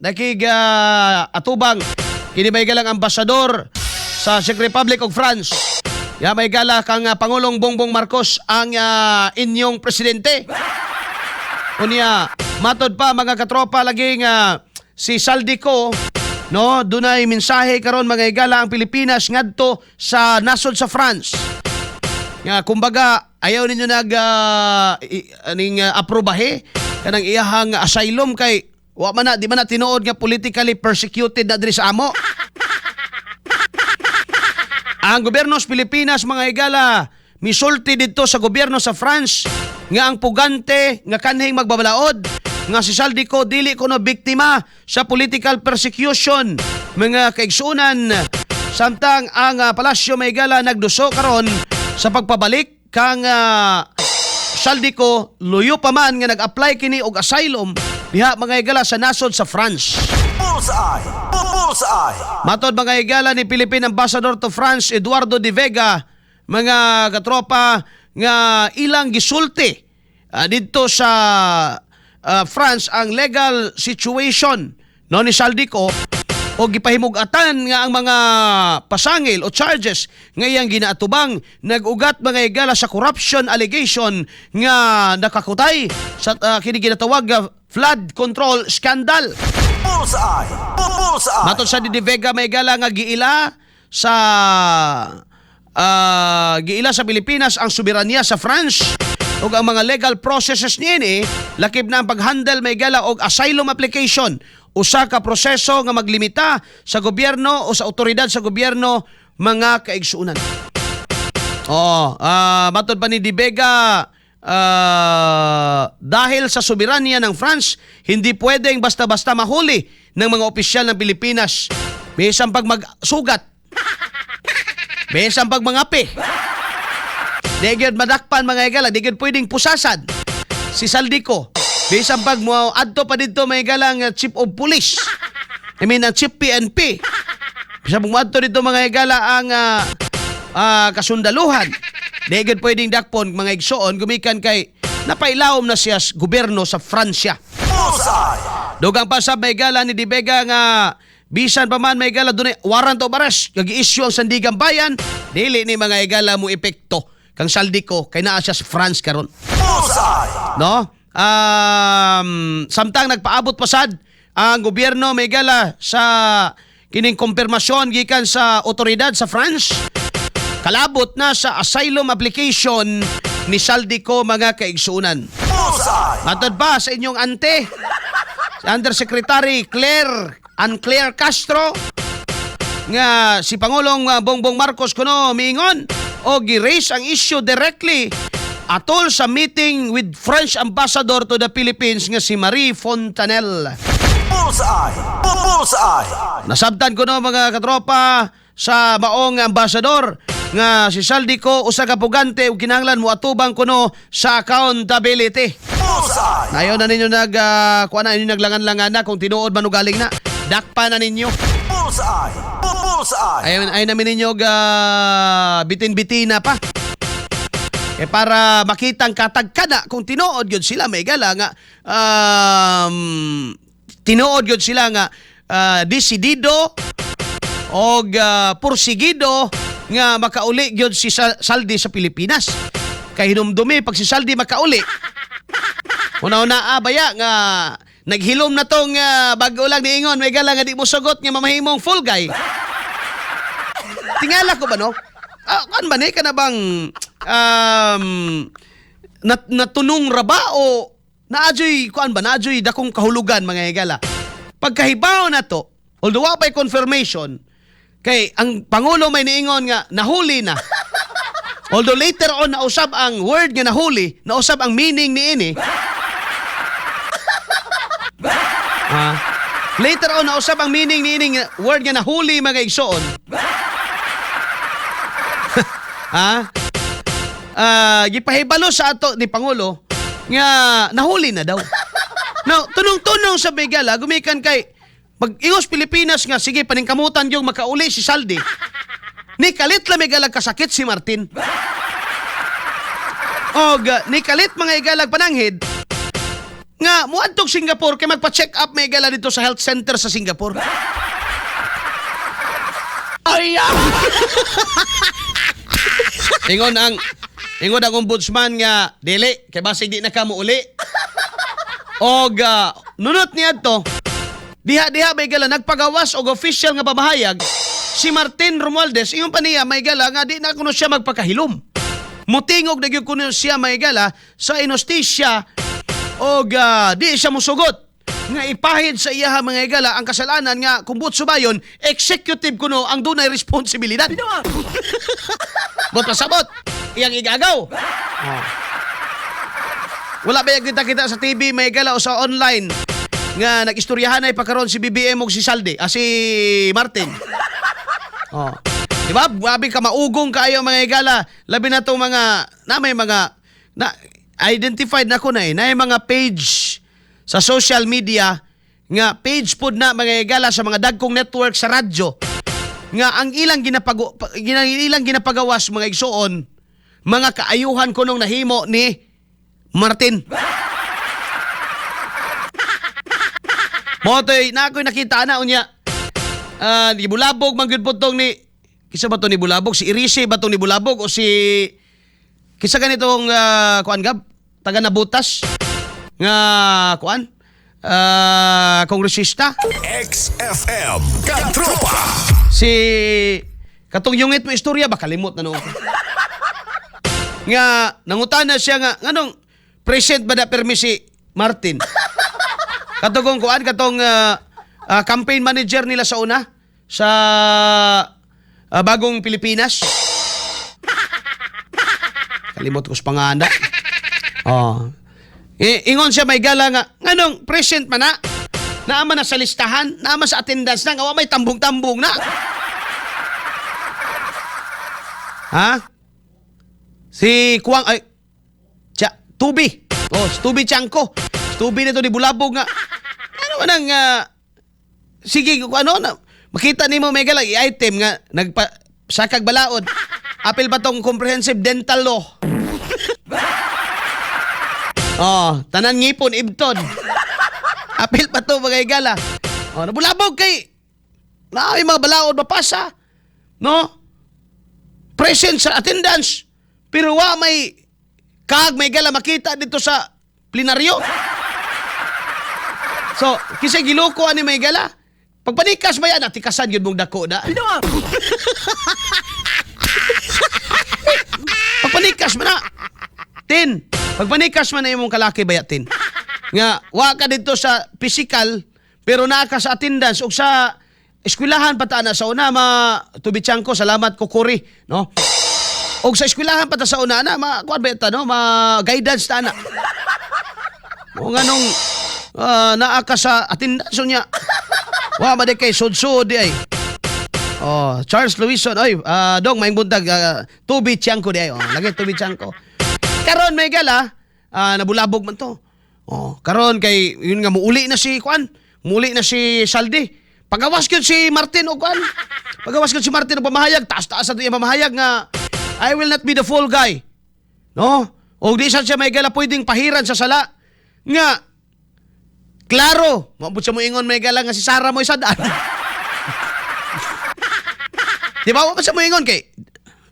nakig atubang kini may galang ambasador sa Czech Republic of France. Ya may gala kang Pangulong Bongbong Marcos ang inyong presidente. Unya matod pa mga katropa laging si Saldico no dunay mensahe karon mga igala ang Pilipinas ngadto sa nasod sa France. Nga kumbaga ayaw ninyo aprobahe kanang iyahang asylum kay wa man na di man na tinuod nga politically persecuted na diri sa amo. Ang gobyerno sa Pilipinas mga igala misulti didto sa gobyerno sa France nga ang pugante nga kanhing magbabalaod nga si Saldico dili kuno biktima sa political persecution mga kaigsunan samtang ang palasyo may gala nagduso karon sa pagpabalik kang Saldico luyo pa man nga nag-apply kini og asylum diha mga igala sa nasod sa France. Bullseye! Bullseye! Matod mga igala ni Philippine Ambassador to France Eduardo de Vega mga katropa nga ilang gisulti dito sa France ang legal situation no ni Saldico o gipahimug-atan nga ang mga pasangil o charges nga iyang ginaatubang nag-ugat mga igala sa corruption allegation nga nakakutay sa kini ginatawag flood control scandal. Bullseye! Bullseye! Matod sa De Vega may igala nga giila sa Pilipinas ang soberanya sa France ug ang mga legal processes niini lakip na ang paghandle may gala og asylum application usa ka proseso nga maglimita sa gobyerno o sa otoridad sa gobyerno mga kaigsuunan. Matod pa ni De Vega dahil sa soberanya ng France hindi pwedeng basta-basta mahuli ng mga opisyal ng Pilipinas bisan pag magsugat bisan pag mangapi. Di gyud madakpan mga igala, di gyud pwedeng pusasan si Saldico. Bisan pag mo adto pa dito mga igala nga chief of police. Ang chief PNP. Bisan pag mo adto dito mga igala ang kasundaluhan. Di gyud pwedeng dakpon mga igsoon gumikan kay napailawom na siya gobyerno sa Fransya. Dugang pa sa mga igala ni De Vega nga bisan pa man may igala dunay warrant of arrest gagi-issue ang sandigang bayan dili ni mga igala mo epekto kang Saldico kay naa siya sa France karon. No? Samtang nagpaabot pasad ang gobyerno may igala sa kining kumpirmasyon gikan sa otoridad sa France kalabot na sa asylum application ni Saldico mga kaigsuunan. Matod pa sa inyong ante Undersecretary Claire Castro nga si Pangulong Bongbong Marcos kuno miingon o gi-raise ang issue directly atol sa meeting with French Ambassador to the Philippines nga si Marie Fontanelle. Nasabtan ko no mga katropa sa maong ambassador nga si Saldico usa ka pugante ug kinahanglan mo atubang kuno sa accountability. Nayon na ninyo kuha na ninyo naglangan-langan na kung tinuod man o galing na. Dakpa na ninyo. Ay namin ninyo bitin-bitina pa. Para makitang katagkana kung tinuod yun sila may gala nga tinuod yun sila nga desidido o porsigido nga makauli yun si Saldi sa Pilipinas. Kay hinumdumi pag si Saldi makauli una-una baya nga naghilom na tong bago lang niingon may gala nga di mo sugot nga mamahimong full guy. Tingala ko ba no? Kan ba ni ka na bang natunong ra ba o naadyoy kuan ba naadyoy dakong kahulugan mga higala. Pagkahibaw na to, although wa pay confirmation kay ang pangulo may niingon nga nahuli na. Although later on nausab ang word nga nahuli, nausab ang meaning niini. Later on nausab ang meaning niini word nga nahuli mga igsoon. Gipahibalo sa ato ni Pangulo nga nahuli na daw. Now, tunong-tunong sa Bigala, gumikan kay pag-ingos Pilipinas nga, sige, paningkamutan yung makauli si Saldi. Ni kalit lang igalag kasakit si Martin. O, ni kalit mga igalag pananghid, nga muadtog Singapore kay magpa-check up may gala dito sa health center sa Singapore. Ay! Ingon ang ombudsman nga dili kay basig di na ka mo uli. Og nunot niya to. Diha may gala nagpagawas og official nga pamahayag si Martin Romualdez ingon pa niya may gala nga di na kuno siya magpakahilom. Mutingog na gyud kuno siya may gala sa inostisya og di siya mosugot nga ipahid sa iya mga igala ang kasalanan nga kung buot subayon executive kuno ang dunay responsibilidad. Bot pasabot iyang igagaw. Wala ba kita sa TV may igala o sa online nga nag-istoryahan ay pagkaroon si BBM og si Saldi, si Martin. Diba? Wabi ka maugong kayo mga igala. Labi na itong mga, may mga, identified na ko na mga page sa social media, nga page pod na mga igala sa mga dagkong network sa radyo, nga ang ilang ginapagawas mga igsoon, mga kaayuhan ko nung nahimo ni Martin. Motoy, na ako'y nakita na unya. Ni Bulabog, manggod po tong ni, kisa ba to ni Bulabog? Si Irise ba to ni Bulabog? O si, kisa ganitong, kuan gab? Taga Nabutas? Nga, kuan? Kongresista? XFM Katropa. Si, katong yungit mo istorya, baka limot na noon. Nga, nangutan na siya nga, anong, present ba na permi si Martin? Katong kuan, katong campaign manager nila sa una, sa bagong Pilipinas. Kalimot ko sa panganda. Ingon siya may gala nga, nganong present man na, naama na sa listahan, naama sa attendance na, nga may tambong-tambong na. Ha? Si Kuwang, Tubi. Si Tubi Tiangco. Si Tubi nito ni Bulabog nga. Ano man ang, sige, makita ni mo may gala, i-item nga, sakag balaod. Apil ba tong comprehensive dental law? Tanan ngipon, ibton. Apil pa to mga igala. Nabulabog kay, may mga balaod mapasa. No? Present sa attendance. Pero may may gala makita dito sa plenaryo. So, kisay giloko ani may gala. Pagpanikas ba yan, tikasan yun mong dako na. Pagpanikas mo na. Pagpanikas man na imong kalaki bayatin. Nga, wa ka dito sa physical, pero naa ka sa attendance o sa eskwelahan pata na sa una, Tubi Tiangco, salamat Kukuri, no? O sa eskwelahan pata sa una na, kuwan ba no? Guidance ta na. O nga nung, naa ka sa attendance niya. Wa ba di kay sud-sud di ay. Charles Luison, dong, maing buntag, Tubi Tiangco di ay. Lagi Tubi Tiangco. Karon may gala, nabulabog man to. Karon kay yun nga muuli na si Kuan, muuli na si Saldi. Pagawas gyud si Martin og Kuan. Pagawas gyud si Martin og pamahayag, taas-taas ato yung pamahayag nga I will not be the fall guy. No? Og di siya may gala pwedeng pahiran sa sala. Nga klaro, maabot siya mo ingon may gala nga si Sara mo isadaan. Di ba mo siya mo ingon kay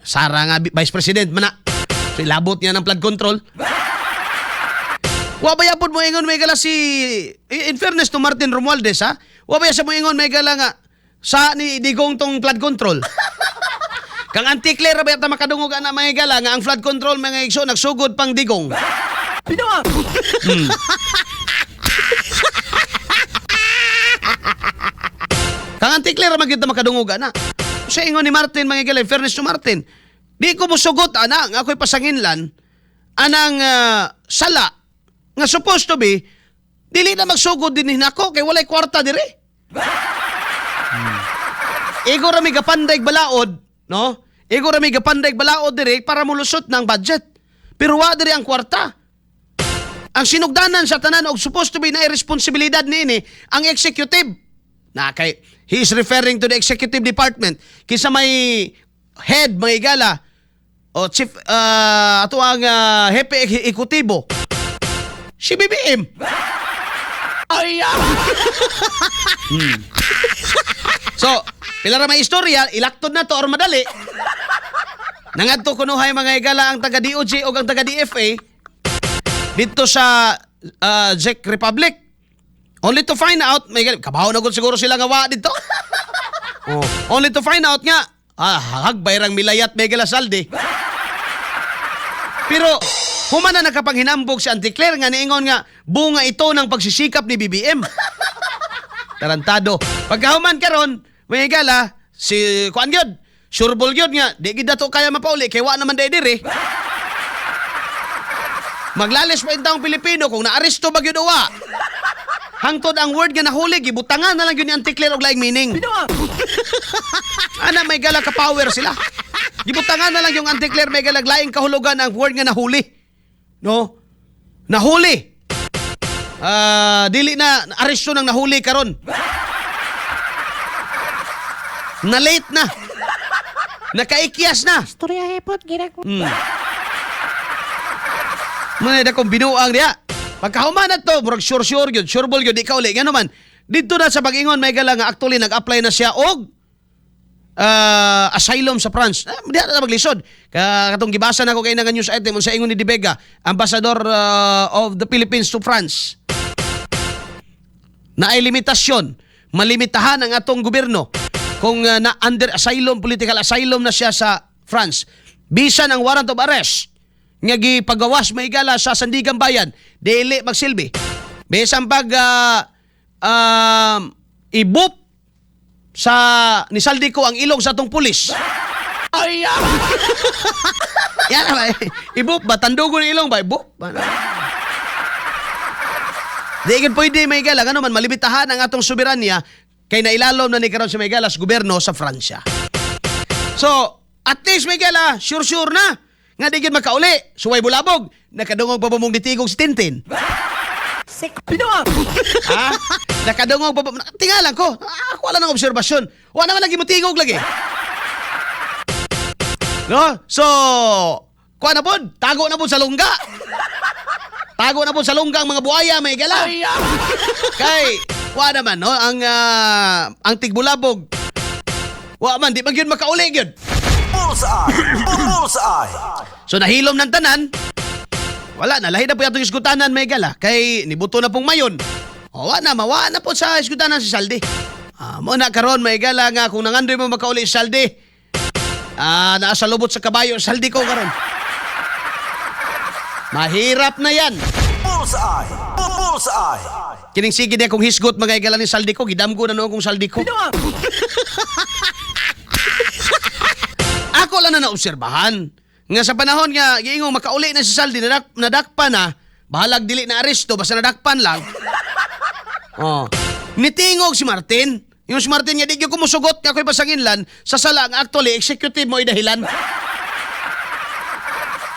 Sara nga vice president man na. So, ilabot niya ng flood control. Wabayapod mo ingon may gala si, in fairness to Martin Romualdez, ha? Wabaya sa mo ingon may gala nga sa ni Digong tong flood control. Kang anti-clear ba yata makadungog na may gala nga ang flood control mga igso nagsugod pang Digong. Kang anti-clear ba kita makadungog na. Sa ingon ni Martin mga gala, in fairness to Martin, di ko musugot, nga ako'y pasanginlan, anang sala, nga supposed to be, dili na magsugod din ako, kay walay kwarta dire. Ego rami gapanday balaod, no? Ego rami gapanday balaod dire para mulusot ng budget. Pero wa dire ang kwarta. Ang sinugdanan sa tanan og supposed to be na responsibilidad niini ang executive. Na kay, he is referring to the executive department. Kisa may head, may gala, o chief, ato ang hepe ekutibo, si BBM. So, pila ra may istorya, ilaktod na to or madali. Nangadto kunuhay mga higala ang taga DOJ o ang taga DFA dito sa Czech Republic. Only to find out, may kabaho na gud siguro sila nga wa dito. Only to find out nga, hagbay rang milayat may Saldi. Pero human na nakapanghinambog si Auntie Claire nga niingon nga bunga ito ng pagsisikap ni BBM. Tarantado. Pagkahuman karon, may higala si kuan gyud, surebol gyud nga di gid dato kaya mapauli kay wa naman day dire. Maglalis pa intang Pilipino kung naaresto ba gyud o wa. Hangtod ang word nga nahuli gibutangan na lang gyud ni Auntie Claire og laing meaning. Ana may gala ka power sila. Gibutangan na lang yung Auntie Claire may gala laing kahulugan ang word nga nahuli. No? Nahuli. Dili na aresto nang nahuli karon. Na late na. Nakaikyas na. Storya hepot, gira ko. Mga dakong binuang diya. Pagkahuman na to, murag sure yun, surebol yun, di ka uli. Nga naman, dito na sa pag-ingon, may gala nga actually nag-apply na siya og asylum sa France. Di na maglisod. Katong gibasa na ko kayo nga news item sa ingon ni Di Vega, Ambassador of the Philippines to France. Na ay limitasyon, malimitahan ang atong gobyerno kung na under asylum, political asylum na siya sa France. Bisan ang warrant of arrest nga gipagawas may gala sa Sandigan Bayan, dili magsilbi. Bisan pag ibop sa nisaldi ko ang ilong sa atong pulis. Yan ba? Ibop ba? Tandugo ng ilong ba? Ibop ba? Di ikit pwede may gala. Ano man, malimitahan ang atong soberanya kay nailalom na ni karon si may gala sa gobyerno sa Fransya. So, at least may gala, sure na. Nga di gid makauli. Suway bulabog. Nakadungog pa mong ditigog si Tintin. Ha? Nakadungog pa tingalan ko. Ako wala ng obserbasyon. Wala naman lagi mo tigog lagi. No? So, kuha na po. Tago na po sa lungga. Tago na po sa lungga ang mga buhaya, may gala. Kay, kuha naman, no? Ang tigbulabog. Wa man, di man yun makauli yun. Bullseye! So, nahilom ng tanan. Wala na, lahi na po yung iskutanan, may gala. Kay, nibuto na pong mayon. O, mawa na po sa iskutanan si Saldi. Muna karon may gala nga, kung nangandoy mo makauli si Saldi, nasa lubot sa kabayo, Saldi ko karon. Mahirap na yan. Bullseye! Kining sige niya kung hisgot mga igala ni Saldi ko, gidamgo na noong kung Saldi ko. Ako lang na naobserbahan. Nga sa panahon nga, giingong makauli na si Saldi, nadakpan na, bahalag dili na aresto, basta nadakpan lang. Nitingog si Martin. Yung si Martin nga, di ko kumusugot, nga ako'y pasanginlan, sa salang actually, executive mo dahilan.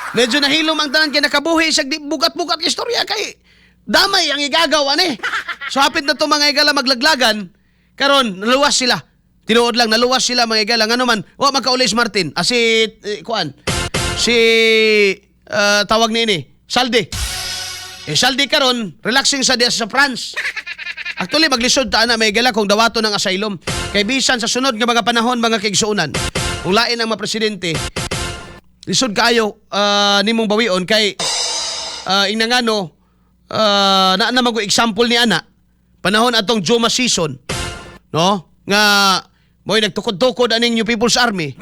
Medyo nahilom ang tanan kay nakabuhi siya bugat-bugat ng istorya kay damay ang igagawa ni. So hapit na to mga igala maglaglagan, karon naluwas sila. Tinuod lang naluwas sila mga igala ngano man, wa makauli si Martin. Tawag ni ini, Saldi. Saldi karon relaxing sa diya sa France. Actually maglisod ta na may igala kung dawato ng asylum. Kay bisan sa sunod nga mga panahon mga kaigsuunan. Kung lain ang mga presidente, lisod kayo nimong bawion kay inangano na mago example ni ana panahon atong Joma season no nga moy nagtukod-tukod aning New People's Army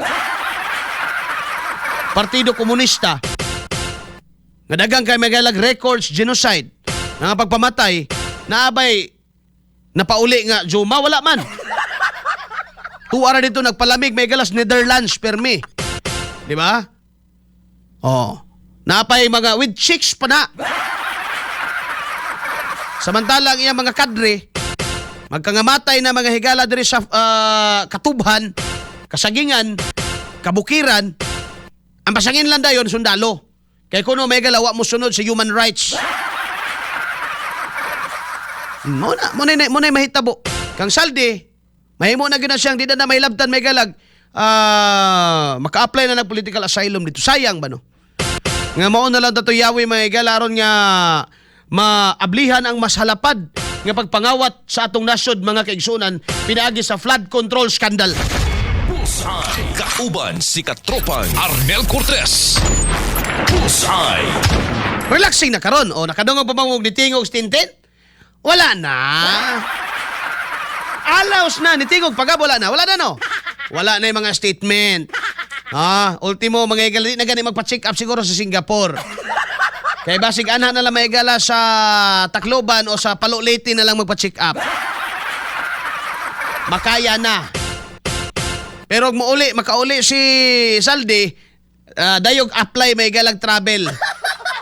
Partido Komunista nga dagang kay magalag records genocide nga pagpamatay naabay napauli nga Joma wala man tuara dito nagpalamig may galas Netherlands permi di ba? Napay mga with chicks pa na. Samantalang iyang mga kadre, magkangamatay na mga higala diri sa katubhan, kasagingan, kabukiran, ang pasangin lang dayon sundalo. Kay kuno may galawa mo sunod sa human rights. Muna mahitabo. Kang Saldi, mahimo na gina siyang di na mahilabtan may galag. Maka-apply na ng political asylum dito. Sayang ba no? Nga mao na lang dato yawi mga igalaron nga maablihan ang mas halapad nga pagpangawat sa atong nasod mga kaigsunan pinaagi sa flood control scandal. Bullseye. Kauban si Katropang Arnel Cortez. Bullseye. Relaxing na karon o nakadungog pa bang og nitingog stintin? Wala na. Alaos na nitingog pagab wala na no. Wala na yung mga statement. Ultimo mga igali na gani magpa-check up siguro sa Singapore. Kaya basig anha na lang maigala sa Tacloban o sa Palolete na lang magpa-check up. Makaya na. Pero kung makauli si Saldi, dayog apply maigalag travel.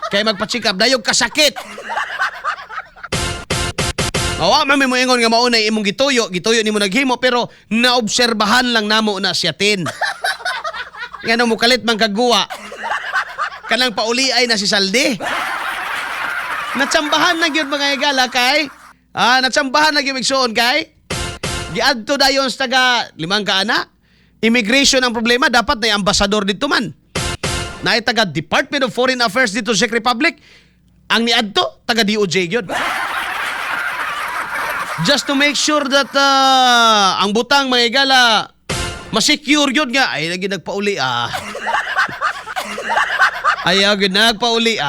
Kaya magpa-check up, dayog kasakit. Mami mo ingon nga mauna imong gituyo nimo naghimo pero naobserbahan lang namo na siya tin. Ngano mo kalit man kagguwa. Kanang pauli ay na si Saldi. Natsambahan na gyud mga igala kay. Natsambahan na gyud igsuon kay. Giadto dayon sa taga 5 ka ana. Immigration ang problema, dapat na ambasador dito man. Na taga Department of Foreign Affairs dito sa Czech Republic. Ang niadto taga DOJ gyud. Just to make sure that ang butang mga igala masecure yun nga. Ay, lagi nagpauli Ay, lagi nagpauli